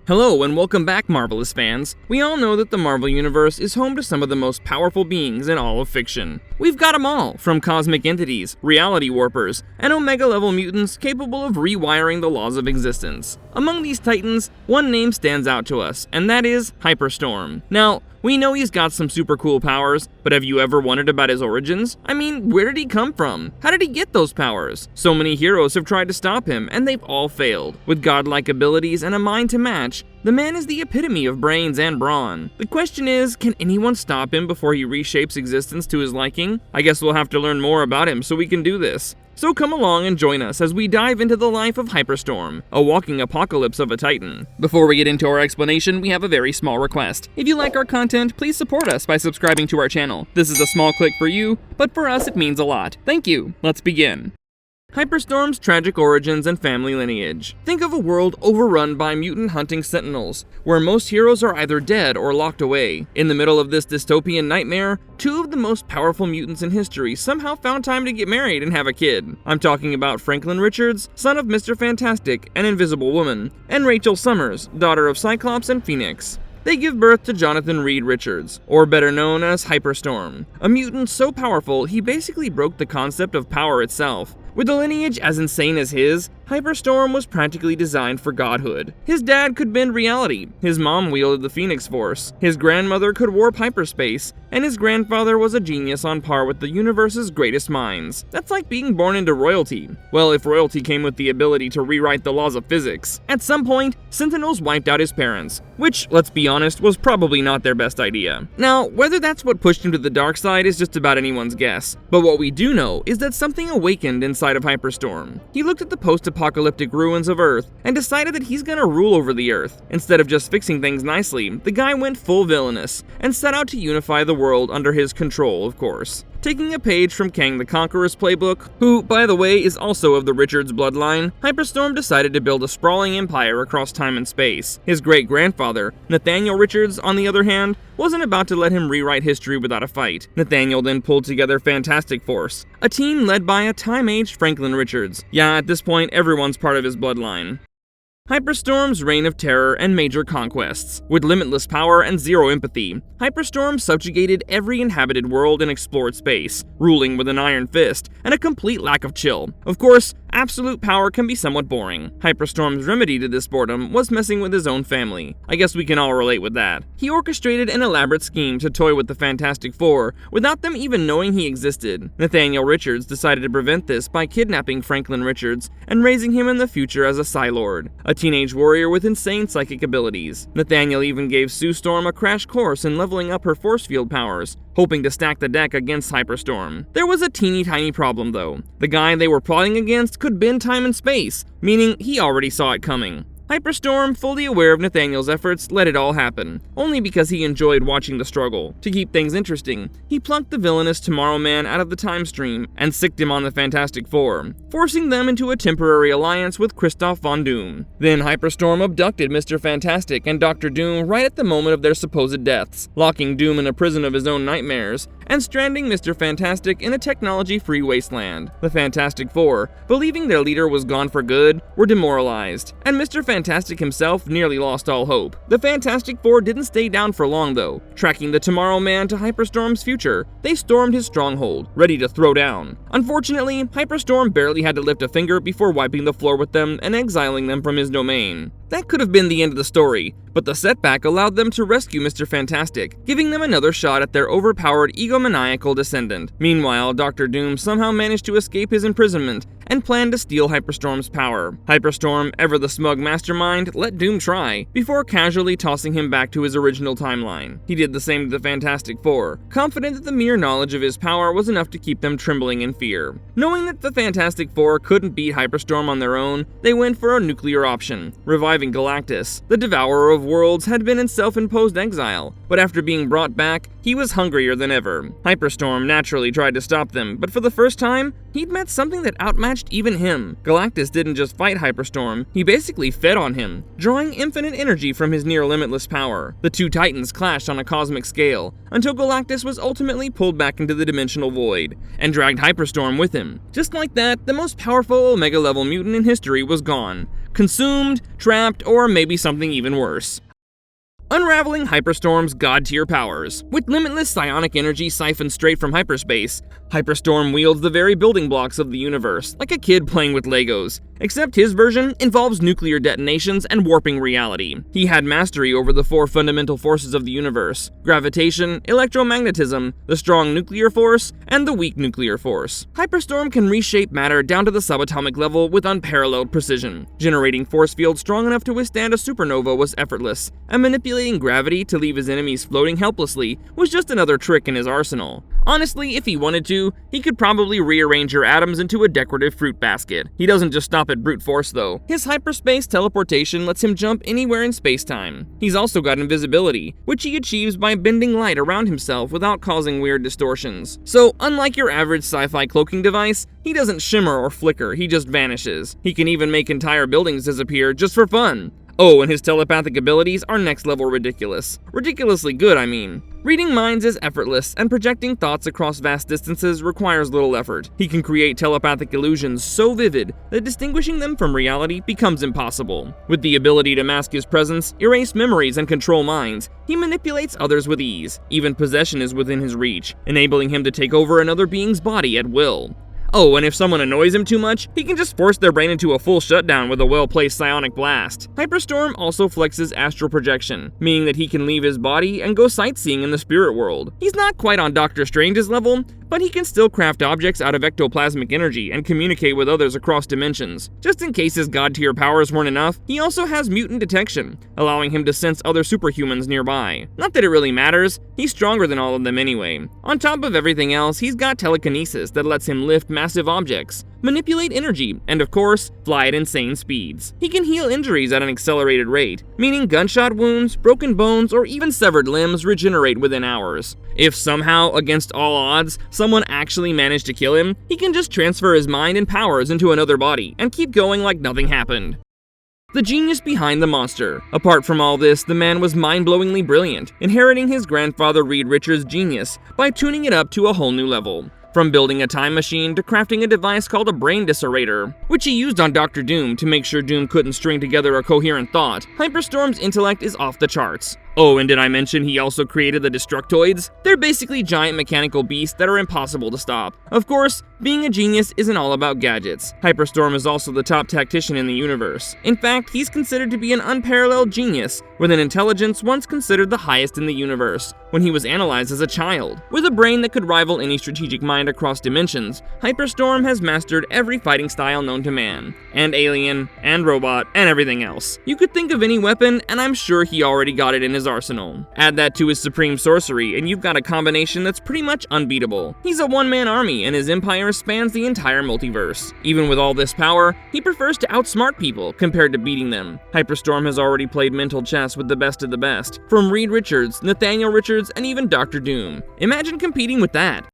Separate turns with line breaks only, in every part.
Hello and welcome back, Marvelous fans. We all know that the Marvel Universe is home to some of the most powerful beings in all of fiction. We've got them all, from cosmic entities, reality warpers, and Omega-level mutants capable of rewiring the laws of existence. Among these titans, one name stands out to us, and that is Hyperstorm. Now, we know he's got some super cool powers, but have you ever wondered about his origins? I mean, where did he come from? How did he get those powers? So many heroes have tried to stop him, and they've all failed. With godlike abilities and a mind to match, the man is the epitome of brains and brawn. The question is, can anyone stop him before he reshapes existence to his liking? I guess we'll have to learn more about him so we can do this. So come along and join us as we dive into the life of Hyperstorm, a walking apocalypse of a titan. Before we get into our explanation, we have a very small request. If you like our content, please support us by subscribing to our channel. This is a small click for you, but for us it means a lot. Thank you. Let's begin. Hyperstorm's tragic origins and family lineage. Think of a world overrun by mutant hunting sentinels, where most heroes are either dead or locked away. In the middle of this dystopian nightmare, two of the most powerful mutants in history somehow found time to get married and have a kid. I'm talking about Franklin Richards, son of Mr. Fantastic and Invisible Woman, and Rachel Summers, daughter of Cyclops and Phoenix. They give birth to Jonathan Reed Richards, or better known as Hyperstorm, a mutant so powerful he basically broke the concept of power itself. With a lineage as insane as his, Hyperstorm was practically designed for godhood. His dad could bend reality, his mom wielded the Phoenix Force, his grandmother could warp hyperspace, and his grandfather was a genius on par with the universe's greatest minds. That's like being born into royalty. Well, if royalty came with the ability to rewrite the laws of physics. At some point, Sentinels wiped out his parents, which, let's be honest, was probably not their best idea. Now, whether that's what pushed him to the dark side is just about anyone's guess, but what we do know is that something awakened inside of Hyperstorm. He looked at the post-apocalyptic ruins of Earth and decided that he's gonna rule over the Earth. Instead of just fixing things nicely, the guy went full villainous and set out to unify the world under his control, of course. Taking a page from Kang the Conqueror's playbook, who, by the way, is also of the Richards bloodline, Hyperstorm decided to build a sprawling empire across time and space. His great-grandfather, Nathaniel Richards, on the other hand, wasn't about to let him rewrite history without a fight. Nathaniel then pulled together Fantastic Force, a team led by a time-aged Franklin Richards. Yeah, at this point, everyone's part of his bloodline. Hyperstorm's reign of terror and major conquests. With limitless power and zero empathy, Hyperstorm subjugated every inhabited world and explored space, ruling with an iron fist and a complete lack of chill. Of course, absolute power can be somewhat boring. Hyperstorm's remedy to this boredom was messing with his own family. I guess we can all relate with that. He orchestrated an elaborate scheme to toy with the Fantastic Four without them even knowing he existed. Nathaniel Richards decided to prevent this by kidnapping Franklin Richards and raising him in the future as a Psylord, a teenage warrior with insane psychic abilities. Nathaniel even gave Sue Storm a crash course in leveling up her force field powers, hoping to stack the deck against Hyperstorm. There was a teeny tiny problem though. The guy they were plotting against could bend time and space, meaning he already saw it coming. Hyperstorm, fully aware of Nathaniel's efforts, let it all happen, only because he enjoyed watching the struggle. To keep things interesting, he plunked the villainous Tomorrow Man out of the time stream and sicked him on the Fantastic Four, forcing them into a temporary alliance with Christoph Von Doom. Then Hyperstorm abducted Mr. Fantastic and Dr. Doom right at the moment of their supposed deaths, locking Doom in a prison of his own nightmares, and stranding Mr. Fantastic in a technology-free wasteland. The Fantastic Four, believing their leader was gone for good, were demoralized, and Mr. Fantastic himself nearly lost all hope. The Fantastic Four didn't stay down for long though. Tracking the Tomorrow Man to Hyperstorm's future, they stormed his stronghold, ready to throw down. Unfortunately, Hyperstorm barely had to lift a finger before wiping the floor with them and exiling them from his domain. That could have been the end of the story, but the setback allowed them to rescue Mr. Fantastic, giving them another shot at their overpowered egomaniacal descendant. Meanwhile, Dr. Doom somehow managed to escape his imprisonment and planned to steal Hyperstorm's power. Hyperstorm, ever the smug mastermind, let Doom try, before casually tossing him back to his original timeline. He did the same to the Fantastic Four, confident that the mere knowledge of his power was enough to keep them trembling in fear. Knowing that the Fantastic Four couldn't beat Hyperstorm on their own, they went for a nuclear option, reviving Galactus. The Devourer of Worlds had been in self-imposed exile, but after being brought back, he was hungrier than ever. Hyperstorm naturally tried to stop them, but for the first time, he'd met something that outmatched even him. Galactus didn't just fight Hyperstorm, he basically fed on him, drawing infinite energy from his near-limitless power. The two titans clashed on a cosmic scale, until Galactus was ultimately pulled back into the dimensional void, and dragged Hyperstorm with him. Just like that, the most powerful Omega-level mutant in history was gone, consumed, trapped, or maybe something even worse. Unraveling Hyperstorm's god-tier powers. With limitless psionic energy siphoned straight from hyperspace, Hyperstorm wields the very building blocks of the universe, like a kid playing with Legos. Except his version involves nuclear detonations and warping reality. He had mastery over the 4 fundamental forces of the universe: gravitation, electromagnetism, the strong nuclear force, and the weak nuclear force. Hyperstorm can reshape matter down to the subatomic level with unparalleled precision. Generating force fields strong enough to withstand a supernova was effortless, and manipulating gravity to leave his enemies floating helplessly was just another trick in his arsenal. Honestly, if he wanted to, he could probably rearrange your atoms into a decorative fruit basket. He doesn't just stop at brute force though. His hyperspace teleportation lets him jump anywhere in space-time. He's also got invisibility, which he achieves by bending light around himself without causing weird distortions. So, unlike your average sci-fi cloaking device, he doesn't shimmer or flicker, he just vanishes. He can even make entire buildings disappear just for fun. Oh, and his telepathic abilities are next level ridiculous. Ridiculously good, I mean. Reading minds is effortless, and projecting thoughts across vast distances requires little effort. He can create telepathic illusions so vivid that distinguishing them from reality becomes impossible. With the ability to mask his presence, erase memories, and control minds, he manipulates others with ease. Even possession is within his reach, enabling him to take over another being's body at will. Oh, and if someone annoys him too much, he can just force their brain into a full shutdown with a well-placed psionic blast. Hyperstorm also flexes astral projection, meaning that he can leave his body and go sightseeing in the spirit world. He's not quite on Doctor Strange's level, but he can still craft objects out of ectoplasmic energy and communicate with others across dimensions. Just in case his god-tier powers weren't enough, he also has mutant detection, allowing him to sense other superhumans nearby. Not that it really matters, he's stronger than all of them anyway. On top of everything else, he's got telekinesis that lets him lift massive objects, manipulate energy, and of course, fly at insane speeds. He can heal injuries at an accelerated rate, meaning gunshot wounds, broken bones, or even severed limbs regenerate within hours. If somehow, against all odds, someone actually managed to kill him, he can just transfer his mind and powers into another body and keep going like nothing happened. The genius behind the monster. Apart from all this, the man was mind-blowingly brilliant, inheriting his grandfather Reed Richards' genius by tuning it up to a whole new level. From building a time machine to crafting a device called a brain dissorator, which he used on Dr. Doom to make sure Doom couldn't string together a coherent thought, Hyperstorm's intellect is off the charts. Oh, and did I mention he also created the Destructoids? They're basically giant mechanical beasts that are impossible to stop. Of course, being a genius isn't all about gadgets. Hyperstorm is also the top tactician in the universe. In fact, he's considered to be an unparalleled genius, with an intelligence once considered the highest in the universe, when he was analyzed as a child. With a brain that could rival any strategic mind across dimensions, Hyperstorm has mastered every fighting style known to man, and alien, and robot, and everything else. You could think of any weapon, and I'm sure he already got it in his arsenal. Add that to his supreme sorcery, and you've got a combination that's pretty much unbeatable. He's a one-man army, and his empire spans the entire multiverse. Even with all this power, he prefers to outsmart people compared to beating them. Hyperstorm has already played mental chess with the best of the best, from Reed Richards, Nathaniel Richards, and even Dr. Doom. Imagine competing with that.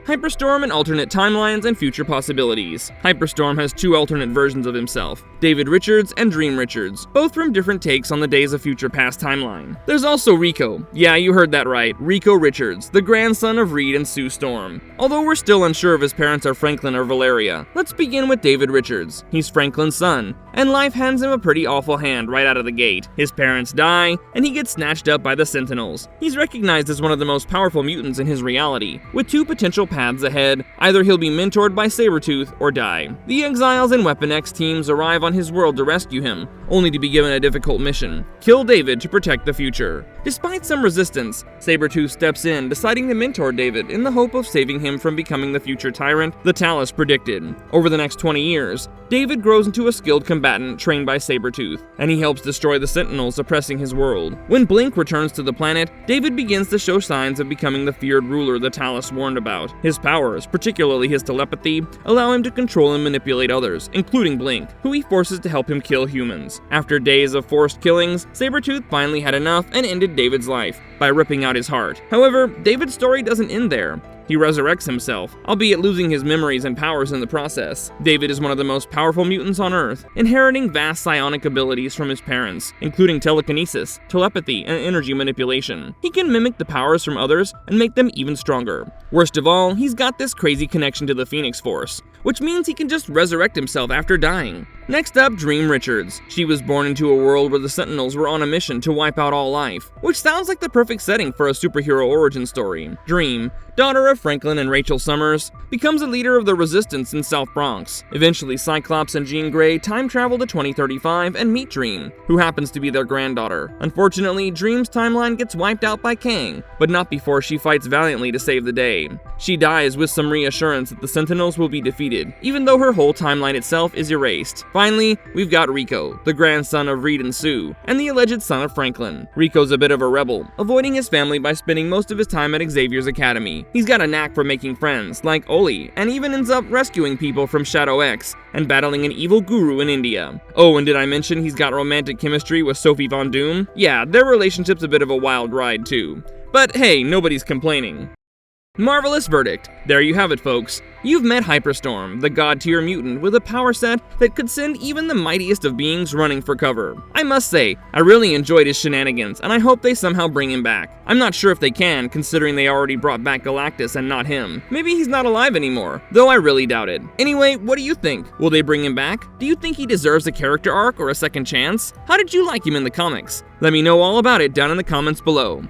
Hyperstorm and alternate timelines and future possibilities. Hyperstorm has 2 alternate versions of himself, David Richards and Dream Richards, both from different takes on the Days of Future Past timeline. There's also Rico. Yeah, you heard that right, Rico Richards, the grandson of Reed and Sue Storm. Although we're still unsure if his parents are Franklin or Valeria. Let's begin with David Richards. He's Franklin's son, and life hands him a pretty awful hand right out of the gate. His parents die, and he gets snatched up by the Sentinels. He's recognized as one of the most powerful mutants in his reality, with 2 potential paths ahead. Either he'll be mentored by Sabretooth or die. The Exiles and Weapon X teams arrive on his world to rescue him, only to be given a difficult mission: kill David to protect the future. Despite some resistance, Sabretooth steps in, deciding to mentor David in the hope of saving him from becoming the future tyrant the Talus predicted. Over the next 20 years, David grows into a skilled combatant trained by Sabretooth, and he helps destroy the Sentinels oppressing his world. When Blink returns to the planet, David begins to show signs of becoming the feared ruler the Talus warned about. His powers, particularly his telepathy, allow him to control and manipulate others, including Blink, who he forces to help him kill humans. After days of forced killings, Sabretooth finally had enough and ended David's life, by ripping out his heart. However, David's story doesn't end there. He resurrects himself, albeit losing his memories and powers in the process. David is one of the most powerful mutants on Earth, inheriting vast psionic abilities from his parents, including telekinesis, telepathy, and energy manipulation. He can mimic the powers from others and make them even stronger. Worst of all, he's got this crazy connection to the Phoenix Force, which means he can just resurrect himself after dying. Next up, Dream Richards. She was born into a world where the Sentinels were on a mission to wipe out all life, which sounds like the perfect setting for a superhero origin story. Dream, daughter of Franklin and Rachel Summers, becomes a leader of the Resistance in South Bronx. Eventually, Cyclops and Jean Grey time travel to 2035 and meet Dream, who happens to be their granddaughter. Unfortunately, Dream's timeline gets wiped out by Kang, but not before she fights valiantly to save the day. She dies with some reassurance that the Sentinels will be defeated, even though her whole timeline itself is erased. Finally, we've got Rico, the grandson of Reed and Sue, and the alleged son of Franklin. Rico's a bit of a rebel, avoiding his family by spending most of his time at Xavier's academy. He's got a knack for making friends, like Oli, and even ends up rescuing people from Shadow X and battling an evil guru in India. Oh, and did I mention he's got romantic chemistry with Sophie Von Doom? Yeah, their relationship's a bit of a wild ride too. But hey, nobody's complaining. Marvelous verdict. There you have it, folks. You've met Hyperstorm, the god-tier mutant with a power set that could send even the mightiest of beings running for cover. I must say, I really enjoyed his shenanigans, and I hope they somehow bring him back. I'm not sure if they can, considering they already brought back Galactus and not him. Maybe he's not alive anymore, though I really doubt it. Anyway, what do you think? Will they bring him back? Do you think he deserves a character arc or a second chance? How did you like him in the comics? Let me know all about it down in the comments below.